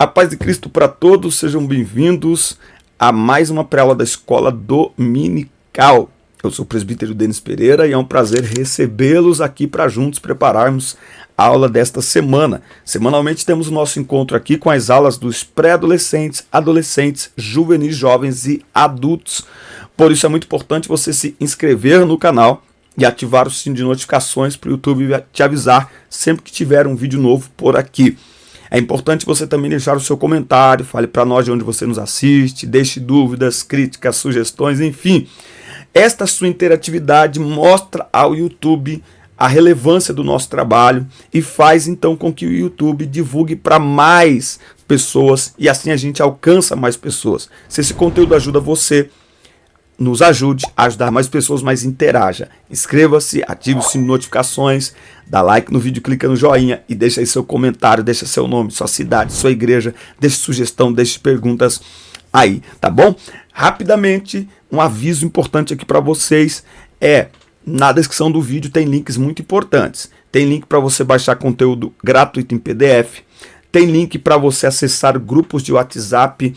A paz de Cristo para todos, sejam bem-vindos a mais uma pré-aula da Escola Dominical. Eu sou o presbítero Denis Pereira e é um prazer recebê-los aqui para juntos prepararmos a aula desta semana. Semanalmente temos o nosso encontro aqui com as aulas dos pré-adolescentes, adolescentes, juvenis, jovens e adultos. Por isso é muito importante você se inscrever no canal e ativar o sino de notificações para o YouTube te avisar sempre que tiver um vídeo novo por aqui. É importante você também deixar o seu comentário, fale para nós de onde você nos assiste, deixe dúvidas, críticas, sugestões, enfim. Esta sua interatividade mostra ao YouTube a relevância do nosso trabalho e faz então com que o YouTube divulgue para mais pessoas e assim a gente alcança mais pessoas. Se esse conteúdo ajuda você, nos ajude a ajudar mais pessoas, mas interaja. Inscreva-se, ative o sino de notificações, dá like no vídeo, clica no joinha e deixa aí seu comentário, deixa seu nome, sua cidade, sua igreja, deixe sugestão, deixe perguntas aí, tá bom? Rapidamente, um aviso importante aqui para vocês na descrição do vídeo tem links muito importantes. Tem link para você baixar conteúdo gratuito em PDF, tem link para você acessar grupos de WhatsApp,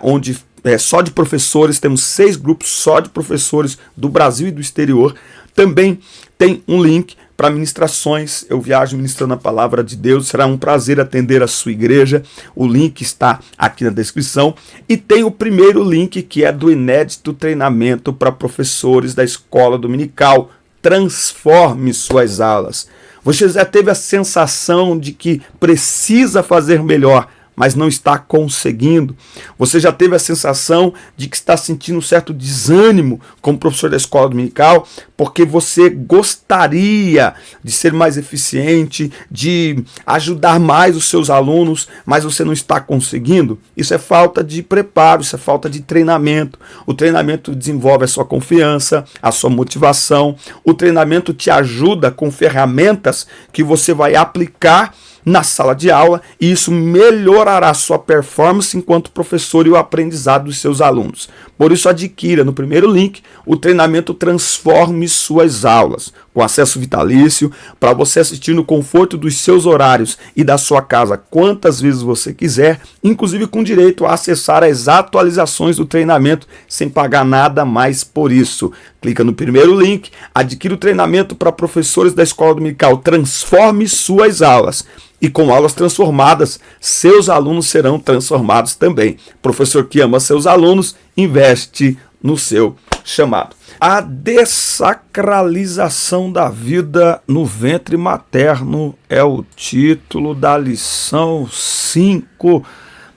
onde só de professores, temos 6 grupos só de professores do Brasil e do exterior. Também tem um link para ministrações, eu viajo ministrando a palavra de Deus, será um prazer atender a sua igreja, o link está aqui na descrição. E tem o primeiro link que é do inédito treinamento para professores da Escola Dominical, Transforme Suas Aulas. Você já teve a sensação de que precisa fazer melhor, mas não está conseguindo? Você já teve a sensação de que está sentindo um certo desânimo como professor da escola dominical, porque você gostaria de ser mais eficiente, de ajudar mais os seus alunos, mas você não está conseguindo? Isso é falta de preparo, isso é falta de treinamento. O treinamento desenvolve a sua confiança, a sua motivação. O treinamento te ajuda com ferramentas que você vai aplicar na sala de aula, e isso melhorará a sua performance enquanto professor e o aprendizado dos seus alunos. Por isso, adquira no primeiro link o treinamento Transforme Suas Aulas, com acesso vitalício, para você assistir no conforto dos seus horários e da sua casa quantas vezes você quiser, inclusive com direito a acessar as atualizações do treinamento sem pagar nada mais por isso. Clica no primeiro link, adquira o treinamento para professores da Escola Dominical Transforme Suas Aulas. E com aulas transformadas, seus alunos serão transformados também. Professor que ama seus alunos, investe no seu chamado. A dessacralização da vida no ventre materno é o título da lição 5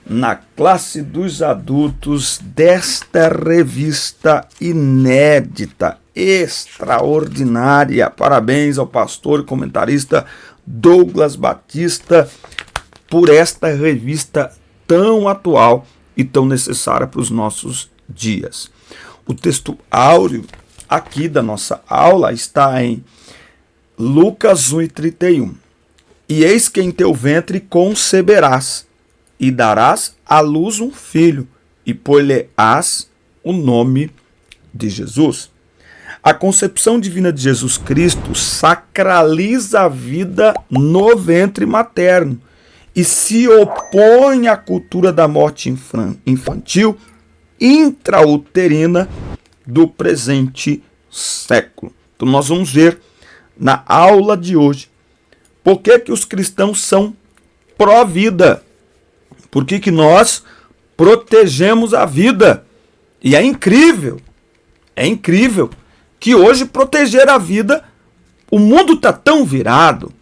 na classe dos adultos desta revista inédita, extraordinária. Parabéns ao pastor e comentarista Douglas Batista por esta revista tão atual e tão necessária para os nossos dias. O texto áureo aqui da nossa aula está em Lucas 1:31. E eis que em teu ventre conceberás e darás à luz um filho e pôr-lhe-ás o nome de Jesus. A concepção divina de Jesus Cristo sacraliza a vida no ventre materno e se opõe à cultura da morte infantil intrauterina do presente século. Então nós vamos ver na aula de hoje por que os cristãos são pró-vida, por que nós protegemos a vida. E é incrível que hoje proteger a vida, o mundo está tão virado,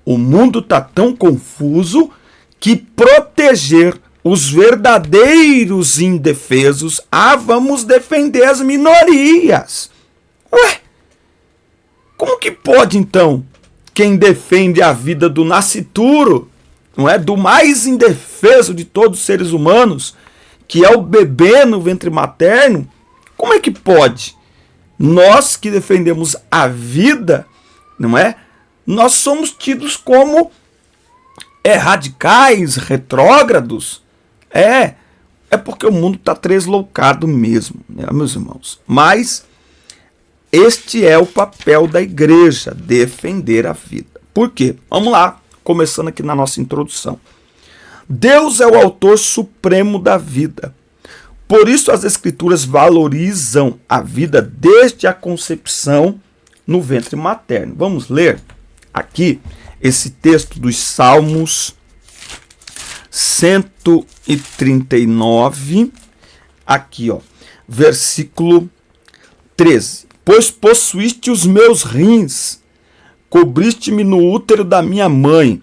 o mundo está tão confuso, que proteger os verdadeiros indefesos, vamos defender as minorias. Ué, como que pode então quem defende a vida do nascituro, não é, do mais indefeso de todos os seres humanos, que é o bebê no ventre materno, como é que pode? Nós que defendemos a vida, não é? Nós somos tidos como radicais, retrógrados. É porque o mundo está tresloucado mesmo, né, meus irmãos? Mas este é o papel da igreja, defender a vida. Por quê? Vamos lá, começando aqui na nossa introdução. Deus é o autor supremo da vida. Por isso as Escrituras valorizam a vida desde a concepção no ventre materno. Vamos ler aqui esse texto dos Salmos 139, aqui, versículo 13. Pois possuíste os meus rins, cobriste-me no útero da minha mãe.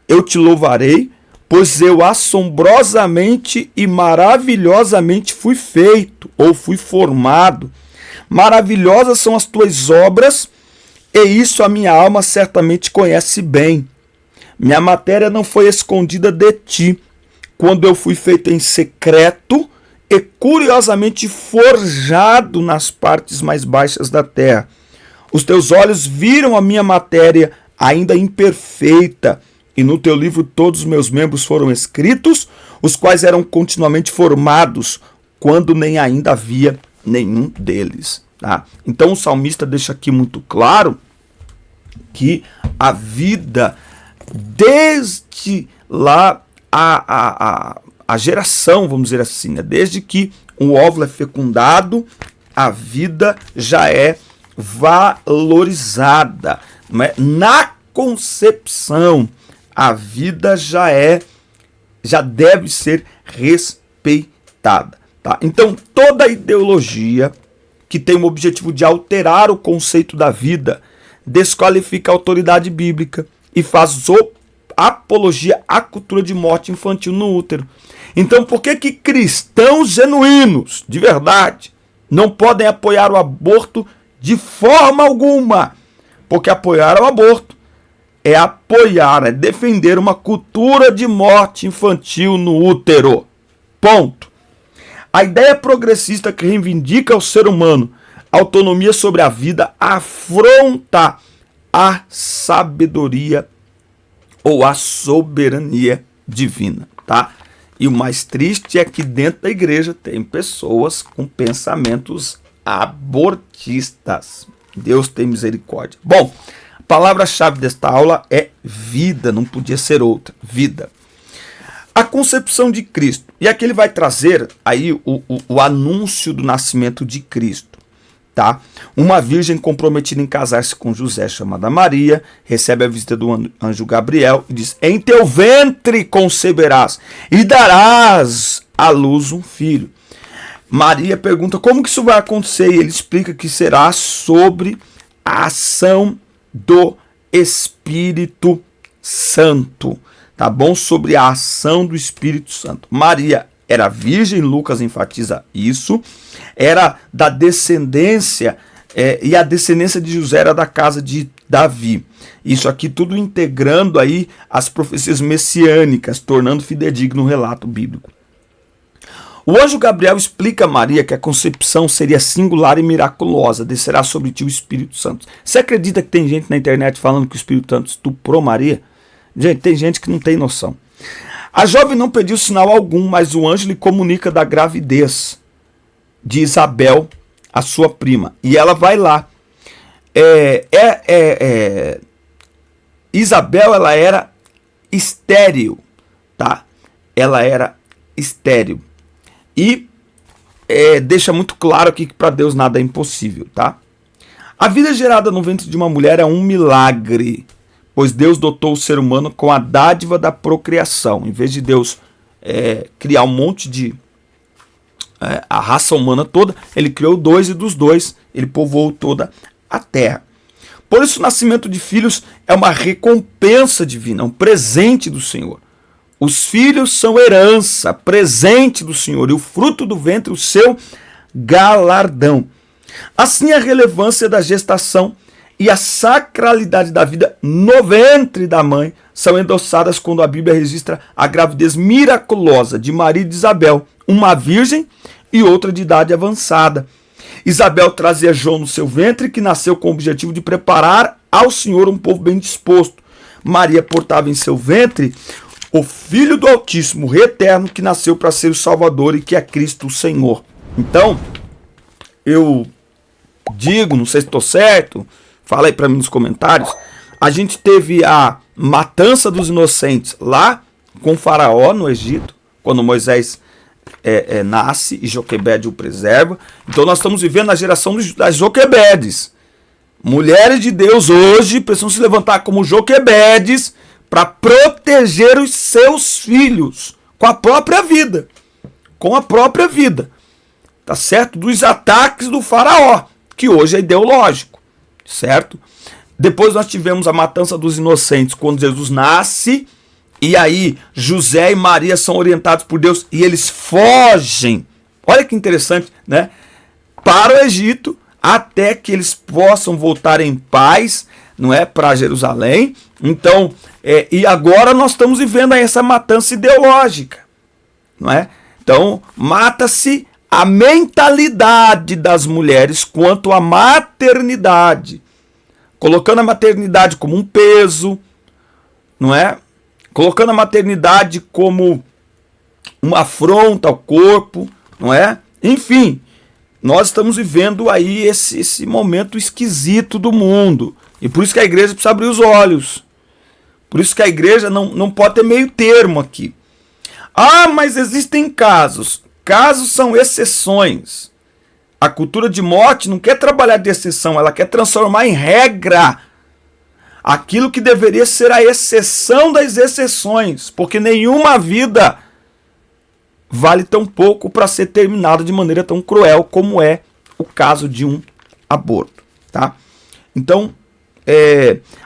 Eu te louvarei, pois eu assombrosamente e maravilhosamente fui feito, ou fui formado. Maravilhosas são as tuas obras, e isso a minha alma certamente conhece bem. Minha matéria não foi escondida de ti, quando eu fui feito em secreto e curiosamente forjado nas partes mais baixas da terra. Os teus olhos viram a minha matéria ainda imperfeita, e no teu livro todos os meus membros foram escritos, os quais eram continuamente formados, quando nem ainda havia nenhum deles. Tá? Então o salmista deixa aqui muito claro que a vida, desde lá a geração, vamos dizer assim, né? Desde que um óvulo é fecundado, a vida já é valorizada. Não é? Na concepção, a vida já deve ser respeitada. Tá? Então, toda ideologia que tem o objetivo de alterar o conceito da vida desqualifica a autoridade bíblica e faz apologia à cultura de morte infantil no útero. Então, por que cristãos genuínos, de verdade, não podem apoiar o aborto de forma alguma? Porque apoiar o aborto é apoiar, é defender uma cultura de morte infantil no útero. Ponto. A ideia progressista que reivindica ao ser humano autonomia sobre a vida afronta a sabedoria ou a soberania divina, tá? E o mais triste é que dentro da igreja tem pessoas com pensamentos abortistas. Deus tem misericórdia. Bom, a palavra-chave desta aula é vida, não podia ser outra, vida. A concepção de Cristo. E aqui ele vai trazer aí o anúncio do nascimento de Cristo. Tá? Uma virgem comprometida em casar-se com José, chamada Maria, recebe a visita do anjo Gabriel e diz: em teu ventre conceberás e darás à luz um filho. Maria pergunta como que isso vai acontecer, e ele explica que será sobre a ação do Espírito Santo. Tá bom? Sobre a ação do Espírito Santo. Maria era virgem, Lucas enfatiza isso, era da descendência, e a descendência de José era da casa de Davi. Isso aqui tudo integrando aí as profecias messiânicas, tornando fidedigno o relato bíblico. O anjo Gabriel explica a Maria que a concepção seria singular e miraculosa, descerá sobre ti o Espírito Santo. Você acredita que tem gente na internet falando que o Espírito Santo estuprou Maria? Gente, tem gente que não tem noção. A jovem não pediu sinal algum, mas o anjo lhe comunica da gravidez de Isabel, a sua prima. E ela vai lá. Isabel, ela era estéril, tá? Ela era estéril. E deixa muito claro aqui que para Deus nada é impossível, tá? A vida gerada no ventre de uma mulher é um milagre, pois Deus dotou o ser humano com a dádiva da procriação. Em vez de Deus criar um monte de... a raça humana toda, ele criou dois, e dos dois ele povoou toda a terra. Por isso o nascimento de filhos é uma recompensa divina, um presente do Senhor. Os filhos são herança, presente do Senhor, e o fruto do ventre, o seu galardão. Assim a relevância da gestação e a sacralidade da vida no ventre da mãe são endossadas quando a Bíblia registra a gravidez miraculosa de Maria e de Isabel, uma virgem e outra de idade avançada. Isabel trazia João no seu ventre, que nasceu com o objetivo de preparar ao Senhor um povo bem disposto. Maria portava em seu ventre o Filho do Altíssimo, o Rei Eterno, que nasceu para ser o Salvador e que é Cristo o Senhor. Então, eu digo, não sei se estou certo, fala aí para mim nos comentários, a gente teve a matança dos inocentes lá com Faraó no Egito, quando Moisés nasce e Joquebede o preserva. Então nós estamos vivendo a geração das Joquebedes. Mulheres de Deus hoje precisam se levantar como Joquebedes para proteger os seus filhos com a própria vida. Com a própria vida. Tá certo? Dos ataques do Faraó, que hoje é ideológico. Certo? Depois nós tivemos a matança dos inocentes quando Jesus nasce. E aí José e Maria são orientados por Deus e eles fogem. Olha que interessante, né? Para o Egito, até que eles possam voltar em paz, não é, para Jerusalém. Então, e agora nós estamos vivendo essa matança ideológica, não é? Então, mata-se a mentalidade das mulheres quanto à maternidade, colocando a maternidade como um peso, não é? Colocando a maternidade como uma afronta ao corpo, não é? Enfim, nós estamos vivendo aí esse momento esquisito do mundo. E por isso que a igreja precisa abrir os olhos. Por isso que a igreja não pode ter meio termo aqui. Ah, mas existem casos. Casos são exceções. A cultura de morte não quer trabalhar de exceção, ela quer transformar em regra aquilo que deveria ser a exceção das exceções, porque nenhuma vida vale tão pouco para ser terminada de maneira tão cruel como é o caso de um aborto, tá? Então,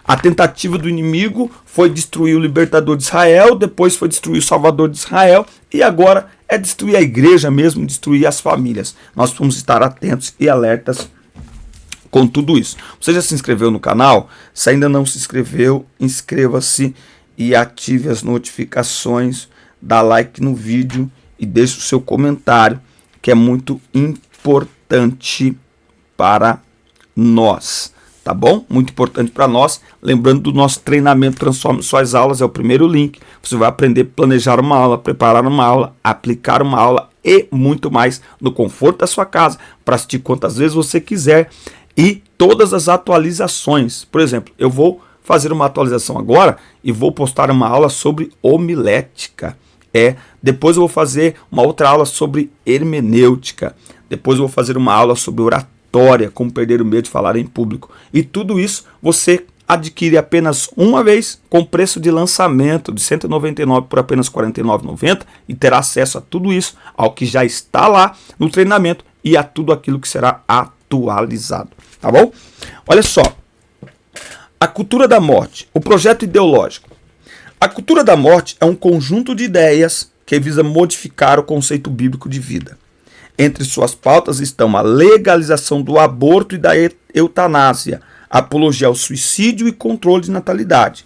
a tentativa do inimigo foi destruir o libertador de Israel, depois foi destruir o salvador de Israel, e agora é destruir a igreja mesmo, destruir as famílias. Nós vamos estar atentos e alertas com tudo isso. Você já se inscreveu no canal? Se ainda não se inscreveu, inscreva-se e ative as notificações, dá like no vídeo e deixe o seu comentário, que é muito importante para nós, tá bom? Muito importante para nós. Lembrando do nosso treinamento Transforme Suas Aulas, é o primeiro link. Você vai aprender a planejar uma aula, preparar uma aula, aplicar uma aula e muito mais no conforto da sua casa, para assistir quantas vezes você quiser. E todas as atualizações. Por exemplo, eu vou fazer uma atualização agora e vou postar uma aula sobre homilética. Depois eu vou fazer uma outra aula sobre hermenêutica. Depois eu vou fazer uma aula sobre oratória, como perder o medo de falar em público. E tudo isso você adquire apenas uma vez com preço de lançamento de R$ 199 por apenas R$ 49,90 e terá acesso a tudo isso, ao que já está lá no treinamento e a tudo aquilo que será atualizado. Tá bom? Olha só. A cultura da morte, o projeto ideológico. A cultura da morte é um conjunto de ideias que visa modificar o conceito bíblico de vida. Entre suas pautas estão a legalização do aborto e da eutanásia, apologia ao suicídio e controle de natalidade.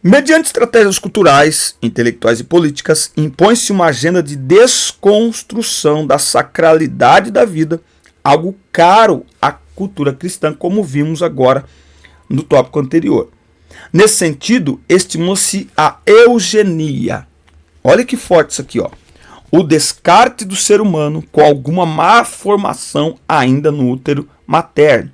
Mediante estratégias culturais, intelectuais e políticas, impõe-se uma agenda de desconstrução da sacralidade da vida, algo caro à cultura cristã, como vimos agora no tópico anterior. Nesse sentido, estimula-se a eugenia. Olha que forte isso aqui, ó. O descarte do ser humano com alguma malformação ainda no útero materno.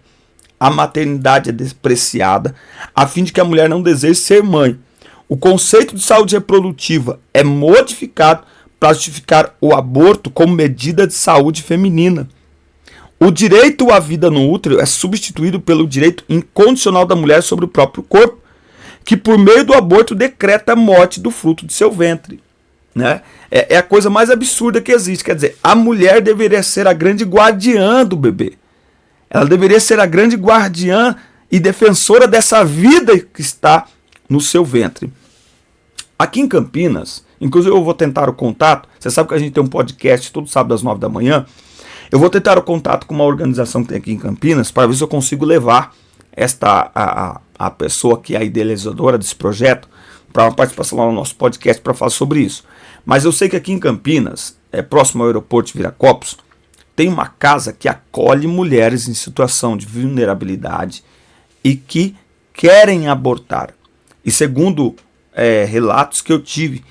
A maternidade é despreciada, a fim de que a mulher não deseje ser mãe. O conceito de saúde reprodutiva é modificado para justificar o aborto como medida de saúde feminina. O direito à vida no útero é substituído pelo direito incondicional da mulher sobre o próprio corpo, que por meio do aborto decreta a morte do fruto de seu ventre. Né? É a coisa mais absurda que existe. Quer dizer, a mulher deveria ser a grande guardiã do bebê. Ela deveria ser a grande guardiã e defensora dessa vida que está no seu ventre. Aqui em Campinas, inclusive eu vou tentar o contato. Você sabe que a gente tem um podcast todo sábado às 9 da manhã. Eu vou tentar o contato com uma organização que tem aqui em Campinas para ver se eu consigo levar a pessoa que é a idealizadora desse projeto para uma participação lá no nosso podcast para falar sobre isso. Mas eu sei que aqui em Campinas, próximo ao aeroporto de Viracopos, tem uma casa que acolhe mulheres em situação de vulnerabilidade e que querem abortar. E segundo relatos que eu tive,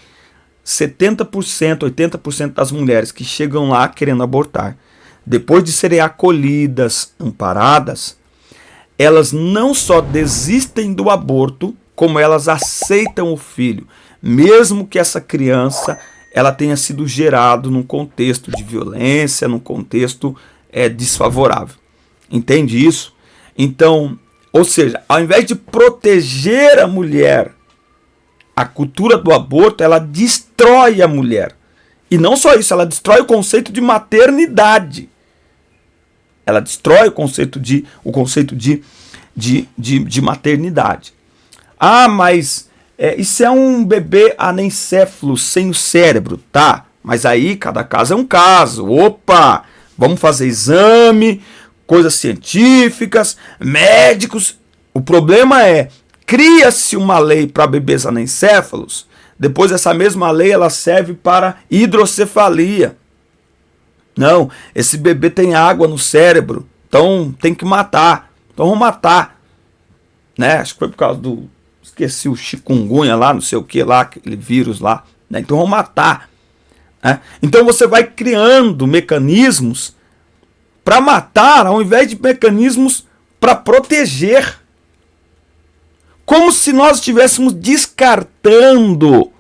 70%, 80% das mulheres que chegam lá querendo abortar, depois de serem acolhidas, amparadas, elas não só desistem do aborto, como elas aceitam o filho, mesmo que essa criança ela tenha sido gerada num contexto de violência, num contexto desfavorável. Entende isso? Então, ou seja, ao invés de proteger a mulher, a cultura do aborto, ela destrói a mulher. E não só isso, ela destrói o conceito de maternidade. Ela destrói o conceito de maternidade. Ah, mas isso é um bebê anencéfalo, sem o cérebro, tá? Mas aí cada caso é um caso. Opa, vamos fazer exame, coisas científicas, médicos. O problema é, cria-se uma lei para bebês anencéfalos, depois essa mesma lei ela serve para hidrocefalia. Não, esse bebê tem água no cérebro, então tem que matar. Então vamos matar. Né? Acho que foi por causa do... Esqueci o chikungunya lá, não sei o que lá, aquele vírus lá. Né? Então vamos matar. Né? Então você vai criando mecanismos para matar, ao invés de mecanismos para proteger. Como se nós estivéssemos descartando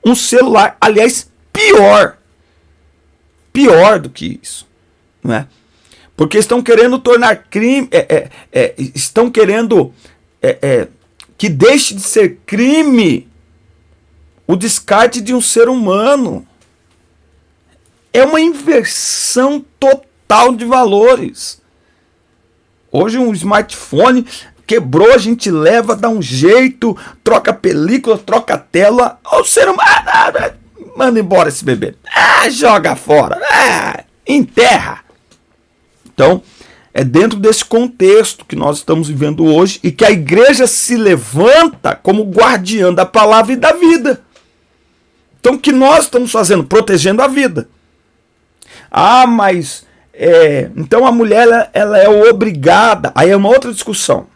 um celular. Aliás, pior do que isso, não é? Porque estão querendo tornar crime, estão querendo que deixe de ser crime o descarte de um ser humano. É uma inversão total de valores. Hoje um smartphone quebrou, a gente leva, dá um jeito, troca a película, troca a tela, o ser humano manda embora esse bebê, joga fora, enterra. Então, é dentro desse contexto que nós estamos vivendo hoje e que a igreja se levanta como guardiã da palavra e da vida. Então, o que nós estamos fazendo? Protegendo a vida. Ah, mas então a mulher ela é obrigada, aí é uma outra discussão.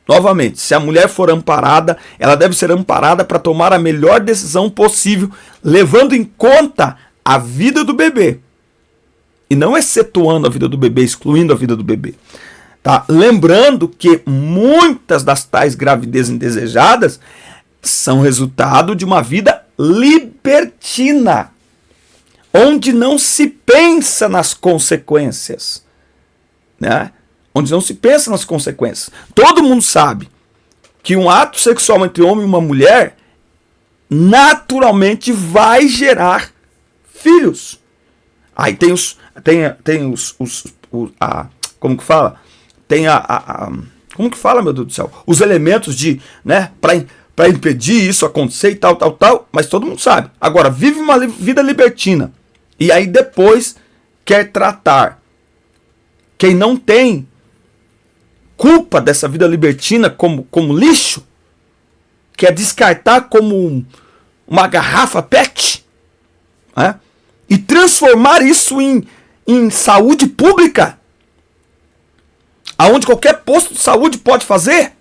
Novamente, se a mulher for amparada, ela deve ser amparada para tomar a melhor decisão possível, levando em conta a vida do bebê. E não excetuando a vida do bebê, excluindo a vida do bebê. Tá? Lembrando que muitas das tais gravidezes indesejadas são resultado de uma vida libertina, onde não se pensa nas consequências. Né? Onde não se pensa nas consequências. Todo mundo sabe que um ato sexual entre um homem e uma mulher naturalmente vai gerar filhos. Aí como que fala? Como que fala, meu Deus do céu? Os elementos de, né, para impedir isso acontecer e tal, mas todo mundo sabe. Agora, vive uma vida libertina e aí depois quer tratar quem não tem culpa dessa vida libertina como lixo, quer descartar como uma garrafa PET, né? E transformar isso em saúde pública, aonde qualquer posto de saúde pode fazer.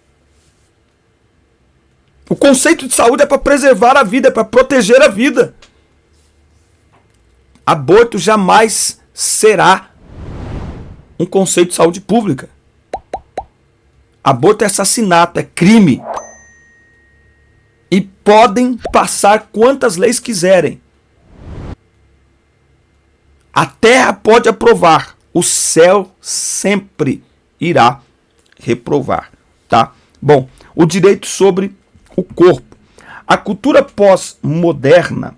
O conceito de saúde é para preservar a vida, é para proteger a vida. Aborto jamais será um conceito de saúde pública. Aborto é assassinato, é crime. E podem passar quantas leis quiserem. A terra pode aprovar, o céu sempre irá reprovar, tá? Bom, o direito sobre o corpo. A cultura pós-moderna,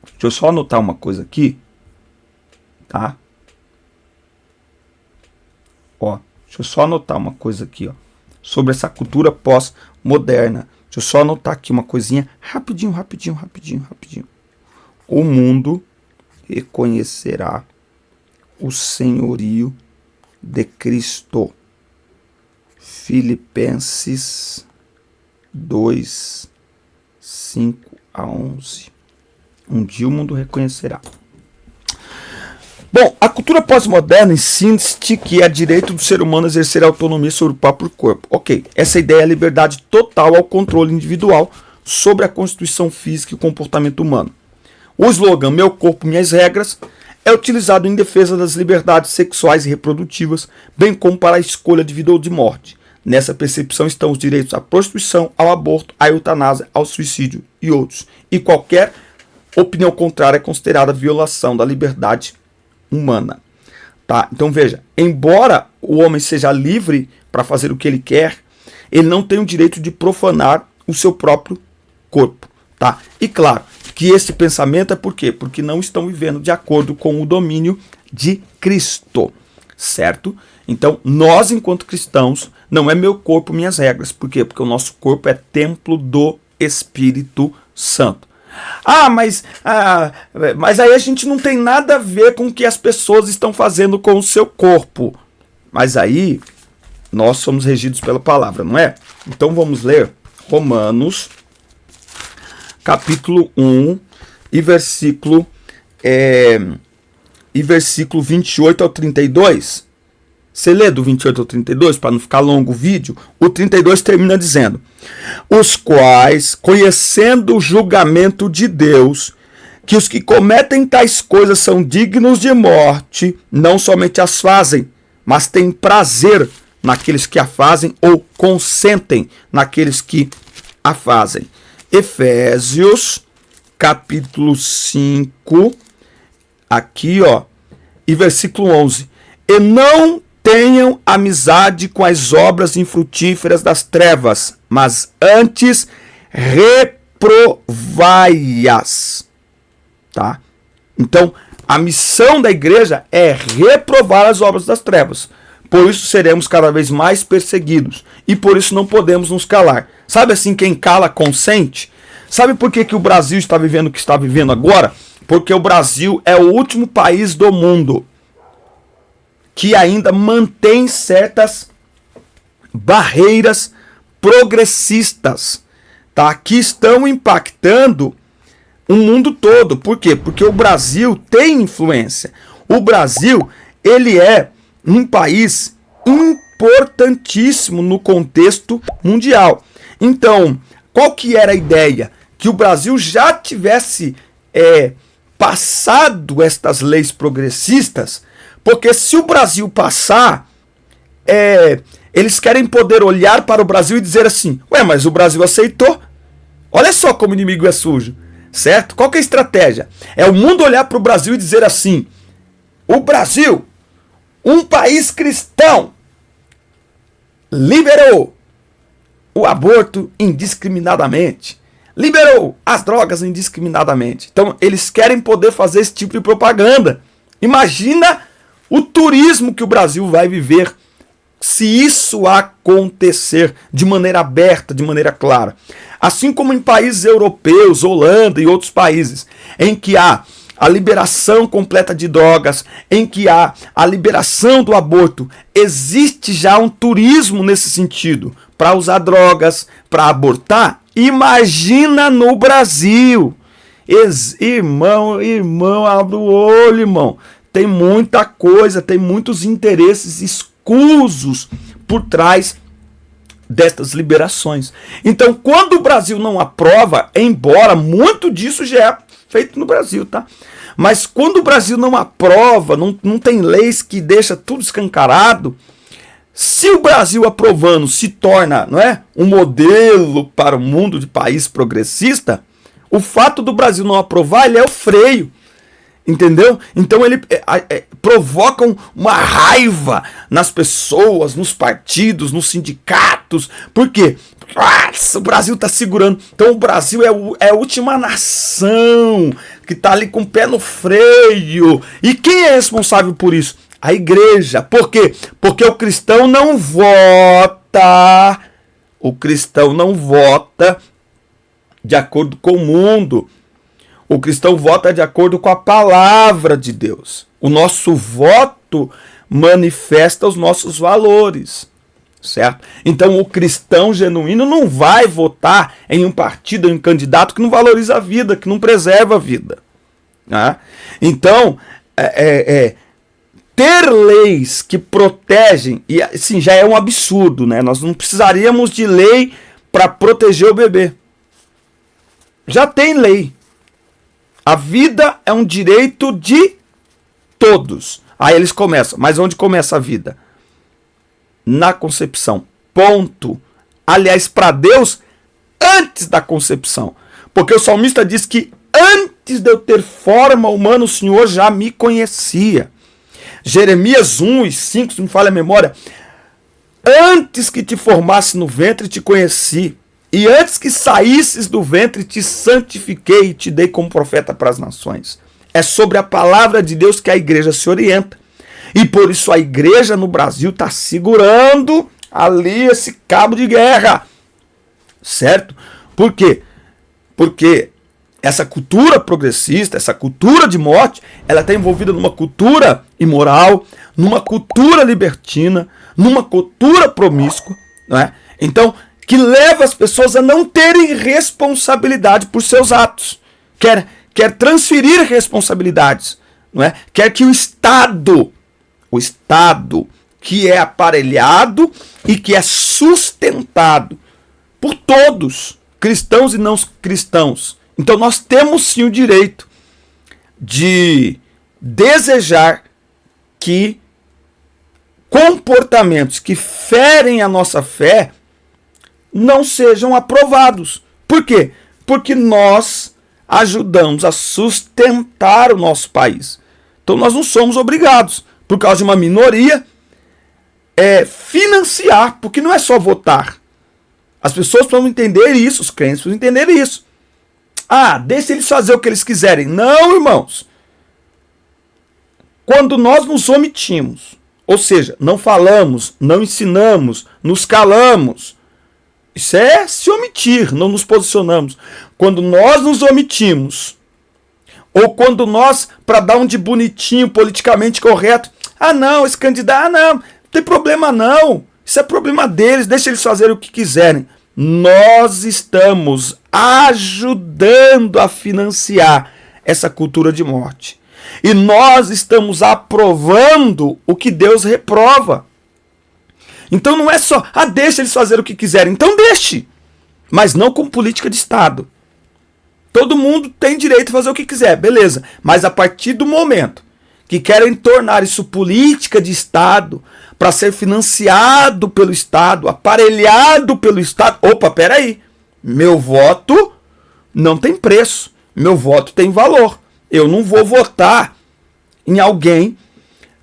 deixa eu só anotar uma coisa aqui, tá? Ó, deixa eu só anotar uma coisa aqui, ó, sobre essa cultura pós-moderna. Deixa eu só anotar aqui uma coisinha, rapidinho. O mundo reconhecerá o senhorio de Cristo. Filipenses 2, 5 a 11. Um dia o mundo reconhecerá. Bom, a cultura pós-moderna insiste que é direito do ser humano exercer autonomia sobre o próprio corpo. Ok, essa ideia é a liberdade total ao controle individual sobre a constituição física e o comportamento humano. O slogan "Meu corpo, minhas regras" é utilizado em defesa das liberdades sexuais e reprodutivas, bem como para a escolha de vida ou de morte. Nessa percepção estão os direitos à prostituição, ao aborto, à eutanásia, ao suicídio e outros. E qualquer opinião contrária é considerada violação da liberdade humana. Tá? Então veja, embora o homem seja livre para fazer o que ele quer, ele não tem o direito de profanar o seu próprio corpo. Tá? E claro que esse pensamento é por quê? Porque não estão vivendo de acordo com o domínio de Cristo. Certo? Então, nós, enquanto cristãos, não é meu corpo, minhas regras. Por quê? Porque o nosso corpo é templo do Espírito Santo. Mas aí a gente não tem nada a ver com o que as pessoas estão fazendo com o seu corpo. Mas aí, nós somos regidos pela palavra, não é? Então, vamos ler Romanos, capítulo 1, e versículo 28 ao 32. Você lê do 28 ao 32, para não ficar longo o vídeo. O 32 termina dizendo: os quais, conhecendo o julgamento de Deus, que os que cometem tais coisas são dignos de morte, não somente as fazem, mas têm prazer naqueles que a fazem ou consentem naqueles que a fazem. Efésios, capítulo 5, aqui, e versículo 11. E não tenham amizade com as obras infrutíferas das trevas, mas antes reprovai-as. Tá? Então, a missão da igreja é reprovar as obras das trevas. Por isso seremos cada vez mais perseguidos. E por isso não podemos nos calar. Sabe assim, quem cala consente? Sabe por que o Brasil está vivendo o que está vivendo agora? Porque o Brasil é o último país do mundo que ainda mantém certas barreiras progressistas, tá? Que estão impactando o mundo todo. Por quê? Porque o Brasil tem influência. O Brasil, ele é um país importantíssimo no contexto mundial. Então, qual que era a ideia? Que o Brasil já tivesse passado estas leis progressistas, porque se o Brasil passar, eles querem poder olhar para o Brasil e dizer assim: ué, mas o Brasil aceitou. Olha só como o inimigo é sujo, certo? Qual que é a estratégia? É o mundo olhar para o Brasil e dizer assim: o Brasil, um país cristão, liberou o aborto indiscriminadamente, liberou as drogas indiscriminadamente. Então eles querem poder fazer esse tipo de propaganda. Imagina o turismo que o Brasil vai viver se isso acontecer de maneira aberta, de maneira clara. Assim como em países europeus, Holanda e outros países, em que há a liberação completa de drogas, em que há a liberação do aborto, existe já um turismo nesse sentido, para usar drogas, para abortar. Imagina no Brasil. Irmão, abre o olho, irmão. Tem muita coisa, tem muitos interesses escusos por trás destas liberações. Então, quando o Brasil não aprova, embora muito disso já é feito no Brasil, tá? Mas quando o Brasil não aprova, não tem leis que deixa tudo escancarado, se o Brasil aprovando se torna, não é, um modelo para o mundo de país progressista, o fato do Brasil não aprovar, ele é o freio. Entendeu? Então ele provoca uma raiva nas pessoas, nos partidos, nos sindicatos. Por quê? O Brasil está segurando. Então o Brasil é a última nação que está ali com o pé no freio. E quem é responsável por isso? A igreja. Por quê? Porque o cristão não vota. O cristão não vota de acordo com o mundo. O cristão vota de acordo com a palavra de Deus. O nosso voto manifesta os nossos valores, certo? Então o cristão genuíno não vai votar em um partido, em um candidato que não valoriza a vida, que não preserva a vida. Né? Então, ter leis que protegem, e assim, já é um absurdo, né? Nós não precisaríamos de lei para proteger o bebê. Já tem lei. A vida é um direito de todos. Aí eles começam. Mas onde começa a vida? Na concepção. ponto. Aliás, para Deus, antes da concepção. Porque o salmista diz que antes de eu ter forma humana, o Senhor já me conhecia. Jeremias 1 e 5, se me falha a memória, antes que te formasse no ventre, te conheci. E antes que saísses do ventre, te santifiquei e te dei como profeta para as nações. É sobre a palavra de Deus que a igreja se orienta. E por isso a igreja no Brasil está segurando ali esse cabo de guerra. Certo? Por quê? Porque essa cultura progressista, essa cultura de morte, ela está envolvida numa cultura imoral, numa cultura libertina, numa cultura promíscua, não é? Então, que leva as pessoas a não terem responsabilidade por seus atos. Quer transferir responsabilidades, não é? Quer que o Estado que é aparelhado e que é sustentado por todos, cristãos e não cristãos. Então nós temos sim o direito de desejar que comportamentos que ferem a nossa fé não sejam aprovados. Por quê? Porque nós ajudamos a sustentar o nosso país. Então nós não somos obrigados, por causa de uma minoria, financiar, porque não é só votar. As pessoas precisam entender isso, os crentes precisam entender isso. Deixa eles fazer o que eles quiserem. Não, irmãos. Quando nós nos omitimos, ou seja, não falamos, não ensinamos, nos calamos, isso é se omitir, não nos posicionamos. Quando nós nos omitimos, ou quando nós, para dar um de bonitinho, politicamente correto, não, esse candidato, não tem problema não, isso é problema deles, deixa eles fazerem o que quiserem. Nós estamos ajudando a financiar essa cultura de morte. E nós estamos aprovando o que Deus reprova. Então não é só, deixa eles fazerem o que quiserem. Então deixe, mas não com política de Estado. Todo mundo tem direito a fazer o que quiser, beleza. Mas a partir do momento que querem tornar isso política de Estado, para ser financiado pelo Estado, aparelhado pelo Estado, peraí, meu voto não tem preço, meu voto tem valor. Eu não vou votar em alguém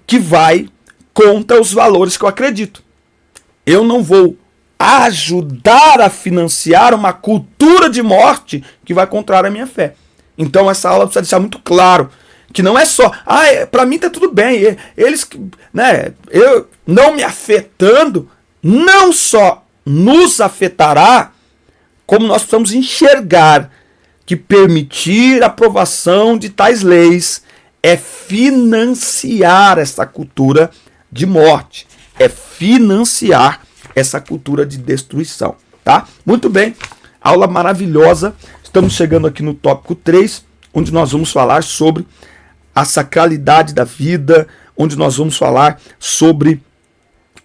que vai contra os valores que eu acredito. Eu não vou ajudar a financiar uma cultura de morte que vai contrário à minha fé. Então essa aula precisa deixar muito claro que não é só, para mim tá tudo bem, eles, eu não me afetando, não só nos afetará, como nós precisamos enxergar que permitir a aprovação de tais leis é financiar essa cultura de morte, é financiar essa cultura de destruição, tá? Muito bem, aula maravilhosa, estamos chegando aqui no tópico 3, onde nós vamos falar sobre a sacralidade da vida, onde nós vamos falar sobre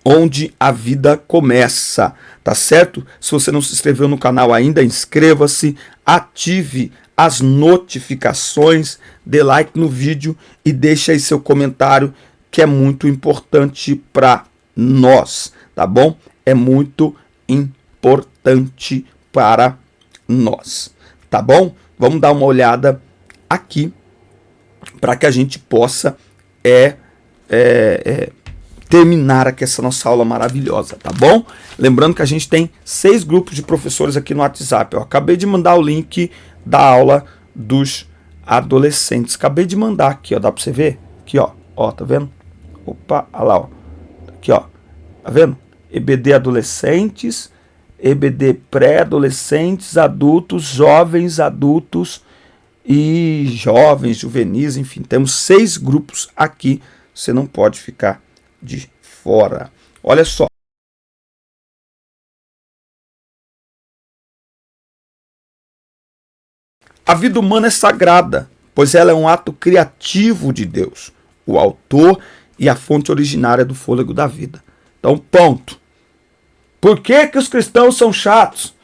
onde a vida começa, tá certo? Se você não se inscreveu no canal ainda, inscreva-se, ative as notificações, dê like no vídeo e deixe aí seu comentário, que é muito importante para nós, tá bom? É muito importante para nós, tá bom? Vamos dar uma olhada aqui para que a gente possa terminar aqui essa nossa aula maravilhosa, tá bom? Lembrando que a gente tem 6 grupos de professores aqui no WhatsApp. Eu acabei de mandar o link da aula dos adolescentes. Acabei de mandar aqui, ó, dá para você ver? Aqui, ó, tá vendo? Opa, olha lá, ó. Aqui, ó, tá vendo? EBD adolescentes, EBD pré-adolescentes, adultos, jovens adultos e jovens, juvenis, enfim, temos 6 grupos aqui, você não pode ficar de fora. Olha só. A vida humana é sagrada, pois ela é um ato criativo de Deus, o autor e a fonte originária do fôlego da vida. Então, ponto. Por que os cristãos são chatos?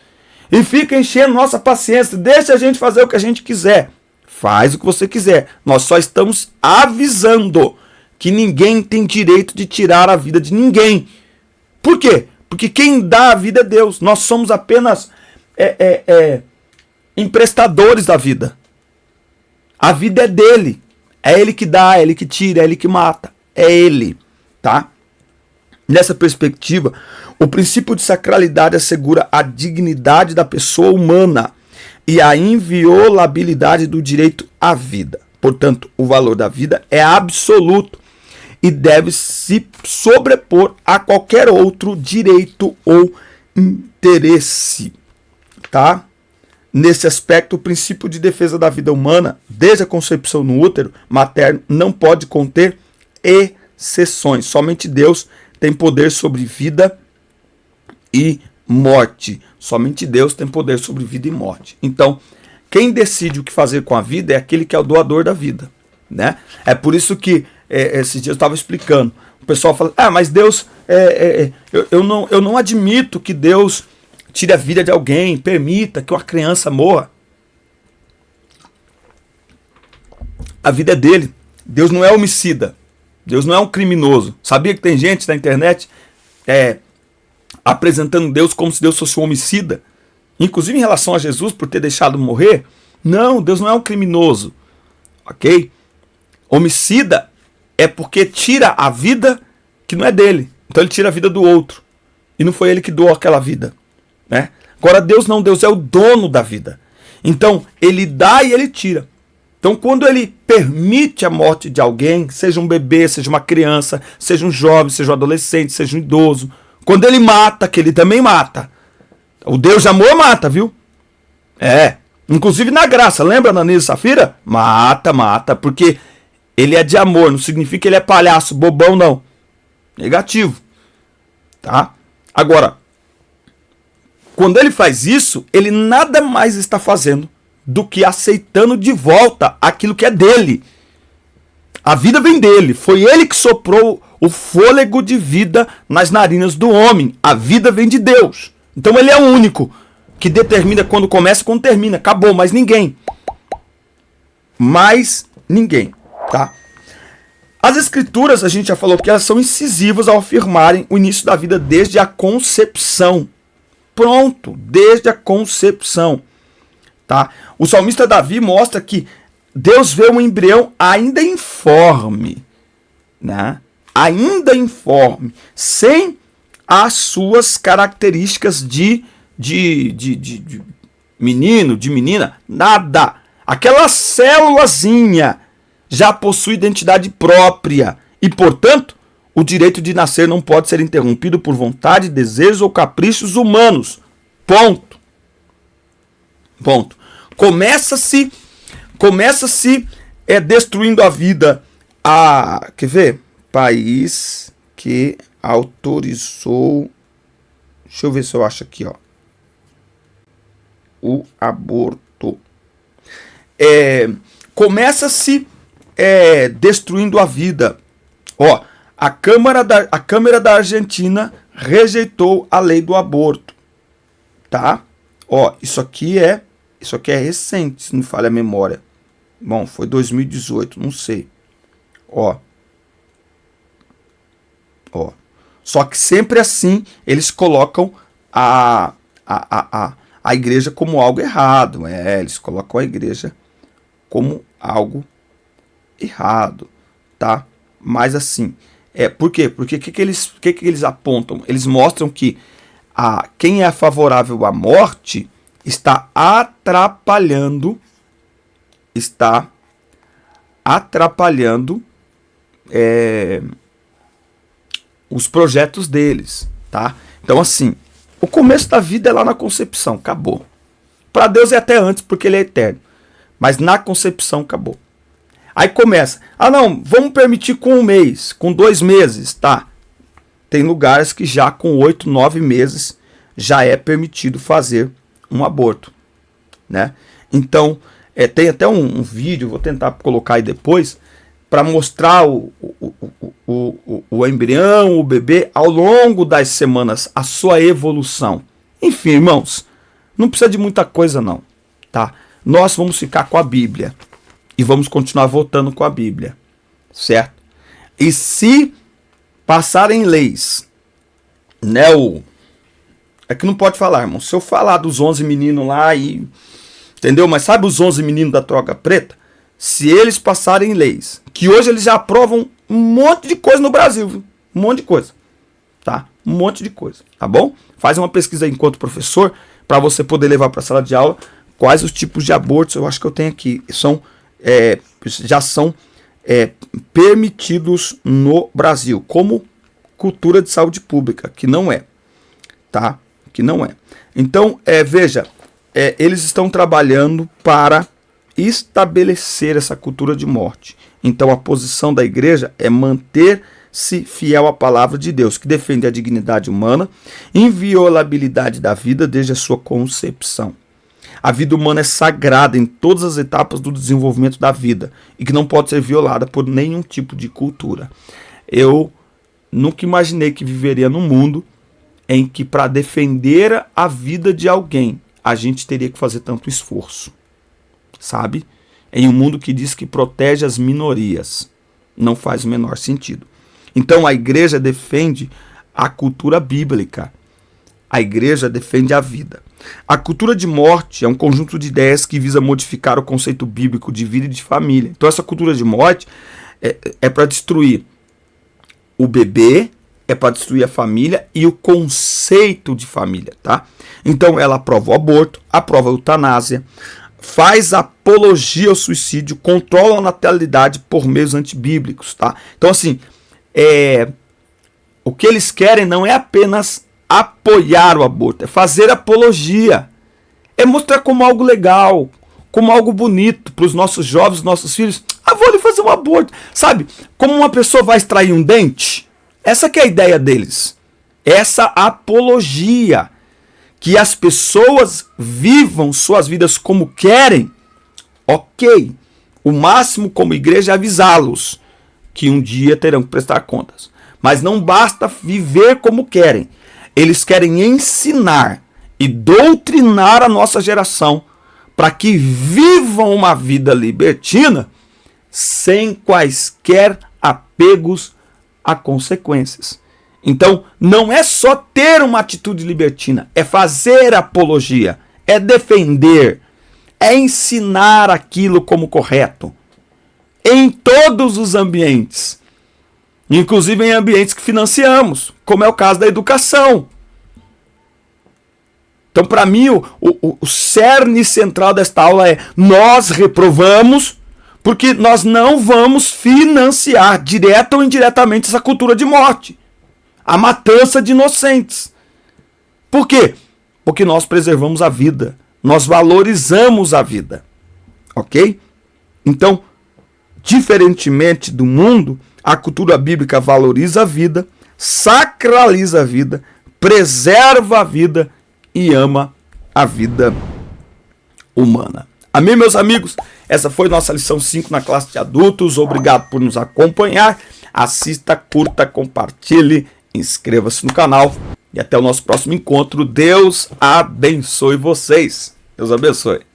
E fica enchendo nossa paciência, deixa a gente fazer o que a gente quiser. Faz o que você quiser. Nós só estamos avisando que ninguém tem direito de tirar a vida de ninguém. Por quê? Porque quem dá a vida é Deus. Nós somos apenas emprestadores da vida. A vida é dele. É ele que dá, é ele que tira, é ele que mata. É ele, tá? Nessa perspectiva, o princípio de sacralidade assegura a dignidade da pessoa humana e a inviolabilidade do direito à vida. Portanto, o valor da vida é absoluto e deve se sobrepor a qualquer outro direito ou interesse, tá? Nesse aspecto, o princípio de defesa da vida humana, desde a concepção no útero materno, não pode conter exceções. Somente Deus tem poder sobre vida e morte. Somente Deus tem poder sobre vida e morte. Então, quem decide o que fazer com a vida é aquele que é o doador da vida, né? É por isso que esses dias eu estava explicando. O pessoal fala, mas Deus, eu não admito que Deus tire a vida de alguém, permita que uma criança morra. A vida é dele. Deus não é homicida. Deus não é um criminoso. Sabia que tem gente na internet apresentando Deus como se Deus fosse um homicida? Inclusive em relação a Jesus por ter deixado morrer? Não, Deus não é um criminoso. Ok? Homicida é porque tira a vida que não é dele. Então ele tira a vida do outro. E não foi ele que doou aquela vida, né? Agora Deus não, Deus é o dono da vida. Então ele dá e ele tira. Então quando ele permite a morte de alguém, seja um bebê, seja uma criança, seja um jovem, seja um adolescente, seja um idoso, quando ele mata, que ele também mata. O Deus de amor mata, viu? Inclusive na graça, lembra Ananias e Safira? Mata, porque ele é de amor, não significa que ele é palhaço, bobão, não. Negativo, tá? Agora, quando ele faz isso, ele nada mais está fazendo do que aceitando de volta aquilo que é dele. A vida vem dele. Foi ele que soprou o fôlego de vida nas narinas do homem. A vida vem de Deus. Então ele é o único que determina quando começa e quando termina. Acabou, mais ninguém. Mais ninguém, tá? As escrituras, a gente já falou que elas são incisivas ao afirmarem o início da vida desde a concepção. Pronto, desde a concepção, tá? O salmista Davi mostra que Deus vê um embrião ainda informe, né? Ainda informe, sem as suas características de menino, de menina, nada. Aquela célulazinha já possui identidade própria e, portanto, o direito de nascer não pode ser interrompido por vontade, desejos ou caprichos humanos. Ponto. Ponto. Começa-se destruindo a vida. Quer ver? País que autorizou. Deixa eu ver se eu acho aqui, ó. O aborto. Começa-se destruindo a vida. Ó, a Câmara da Argentina rejeitou a lei do aborto, tá? Ó, isso aqui é recente, se não falha a memória. Bom, foi 2018, não sei. Ó. Só que sempre assim eles colocam a igreja como algo errado. Eles colocam a igreja como algo errado, tá? Mas assim, por quê? Porque o que eles apontam? Eles mostram que quem é favorável à morte está atrapalhando os projetos deles, tá? Então assim, o começo da vida é lá na concepção, acabou. Para Deus é até antes, porque ele é eterno. Mas na concepção acabou. Aí começa, não, vamos permitir com 1 mês, com 2 meses, tá? Tem lugares que já com 8, 9 meses já é permitido fazer um aborto, né? Então, tem até um vídeo, vou tentar colocar aí depois, para mostrar o embrião, o bebê, ao longo das semanas, a sua evolução. Enfim, irmãos, não precisa de muita coisa não, tá? Nós vamos ficar com a Bíblia e vamos continuar votando com a Bíblia, certo? E se passarem leis, né, É que não pode falar, irmão. Se eu falar dos 11 meninos lá e... Entendeu? Mas sabe os 11 meninos da toga preta? Se eles passarem leis, que hoje eles já aprovam um monte de coisa no Brasil, viu? Um monte de coisa. Tá? Um monte de coisa. Tá bom? Faz uma pesquisa aí enquanto professor, para você poder levar para a sala de aula quais os tipos de abortos. Eu acho que eu tenho aqui. Já são permitidos no Brasil, como cultura de saúde pública, que não é. Tá? Que não é. Então, veja, eles estão trabalhando para estabelecer essa cultura de morte. Então, a posição da igreja é manter-se fiel à palavra de Deus, que defende a dignidade humana, inviolabilidade da vida desde a sua concepção. A vida humana é sagrada em todas as etapas do desenvolvimento da vida e que não pode ser violada por nenhum tipo de cultura. Eu nunca imaginei que viveria num mundo em que, para defender a vida de alguém, a gente teria que fazer tanto esforço, sabe? Em um mundo que diz que protege as minorias. Não faz o menor sentido. Então a igreja defende a cultura bíblica. A igreja defende a vida. A cultura de morte é um conjunto de ideias que visa modificar o conceito bíblico de vida e de família. Então essa cultura de morte é para destruir o bebê, é para destruir a família e o conceito de família, tá? Então ela aprova o aborto, aprova a eutanásia, faz apologia ao suicídio, controla a natalidade por meios antibíblicos, tá? Então assim, o que eles querem não é apenas apoiar o aborto, é fazer apologia, é mostrar como algo legal, como algo bonito para os nossos jovens, nossos filhos. Vou ali fazer um aborto, sabe? Como uma pessoa vai extrair um dente. Essa que é a ideia deles. Essa apologia. Que as pessoas vivam suas vidas como querem. Ok. O máximo como igreja é avisá-los que um dia terão que prestar contas. Mas não basta viver como querem. Eles querem ensinar e doutrinar a nossa geração para que vivam uma vida libertina sem quaisquer apegos a consequências. Então, não é só ter uma atitude libertina, é fazer apologia, é defender, é ensinar aquilo como correto. Em todos os ambientes. Inclusive em ambientes que financiamos, como é o caso da educação. Então, para mim, o cerne central desta aula é: nós reprovamos porque nós não vamos financiar, direta ou indiretamente, essa cultura de morte. A matança de inocentes. Por quê? Porque nós preservamos a vida. Nós valorizamos a vida. Ok? Então, diferentemente do mundo, a cultura bíblica valoriza a vida, sacraliza a vida, preserva a vida e ama a vida humana. Amém, meus amigos? Essa foi nossa lição 5 na classe de adultos. Obrigado por nos acompanhar. Assista, curta, compartilhe, inscreva-se no canal. E até o nosso próximo encontro. Deus abençoe vocês. Deus abençoe.